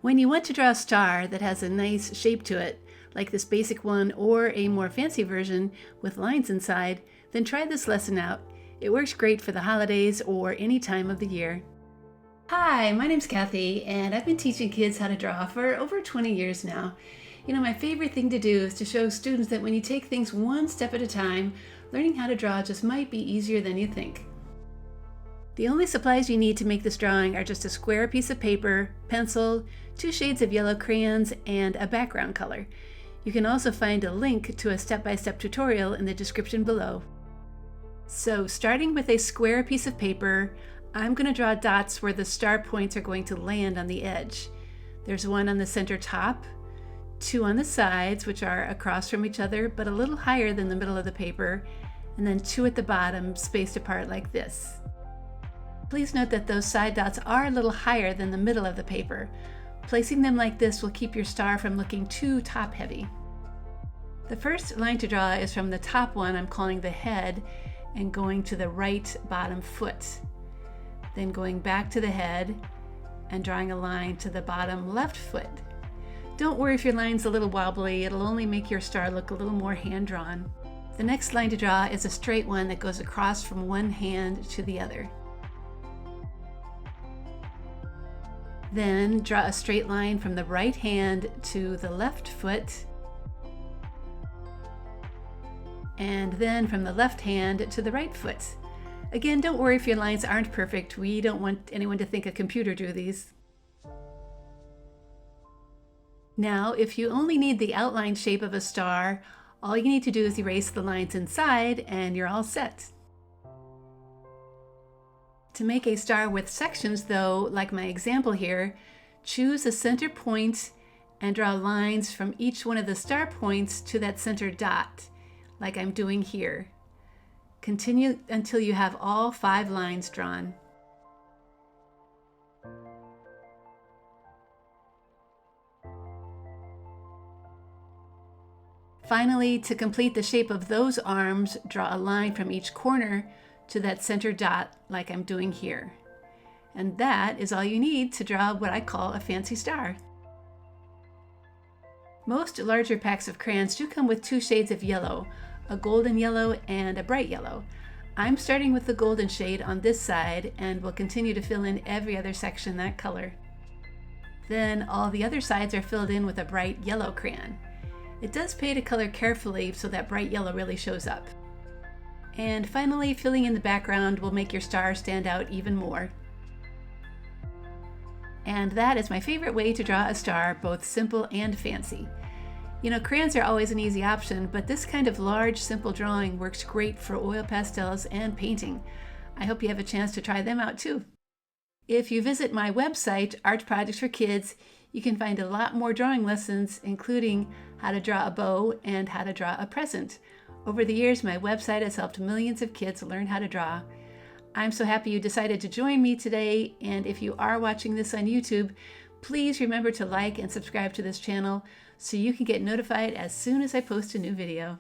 When you want to draw a star that has a nice shape to it, like this basic one or a more fancy version with lines inside, then try this lesson out. It works great for the holidays or any time of the year. Hi, my name's Kathy, and I've been teaching kids how to draw for over 20 years now. My favorite thing to do is to show students that when you take things one step at a time, learning how to draw just might be easier than you think. The only supplies you need to make this drawing are just a square piece of paper, pencil, 2 shades of yellow crayons, and a background color. You can also find a link to a step-by-step tutorial in the description below. So starting with a square piece of paper, I'm going to draw dots where the star points are going to land on the edge. There's one on the center top, 2 on the sides, which are across from each other but a little higher than the middle of the paper, and then 2 at the bottom, spaced apart like this. Please note that those side dots are a little higher than the middle of the paper. Placing them like this will keep your star from looking too top-heavy. The first line to draw is from the top one I'm calling the head and going to the right bottom foot. Then going back to the head and drawing a line to the bottom left foot. Don't worry if your line's a little wobbly, it'll only make your star look a little more hand-drawn. The next line to draw is a straight one that goes across from one hand to the other. Then draw a straight line from the right hand to the left foot, and then from the left hand to the right foot. Again, don't worry if your lines aren't perfect. We don't want anyone to think a computer drew these. Now, if you only need the outline shape of a star, all you need to do is erase the lines inside and you're all set. To make a star with sections though, like my example here, choose a center point and draw lines from each one of the star points to that center dot, like I'm doing here. Continue until you have all 5 lines drawn. Finally, to complete the shape of those arms, draw a line from each corner to that center dot like I'm doing here. And that is all you need to draw what I call a fancy star. Most larger packs of crayons do come with 2 shades of yellow, a golden yellow and a bright yellow. I'm starting with the golden shade on this side and will continue to fill in every other section that color. Then all the other sides are filled in with a bright yellow crayon. It does pay to color carefully so that bright yellow really shows up. And finally, filling in the background will make your star stand out even more. And that is my favorite way to draw a star, both simple and fancy. Crayons are always an easy option, but this kind of large, simple drawing works great for oil pastels and painting. I hope you have a chance to try them out too. If you visit my website, Art Projects for Kids, you can find a lot more drawing lessons, including how to draw a bow and how to draw a present. Over the years, my website has helped millions of kids learn how to draw. I'm so happy you decided to join me today, and if you are watching this on YouTube, please remember to like and subscribe to this channel so you can get notified as soon as I post a new video.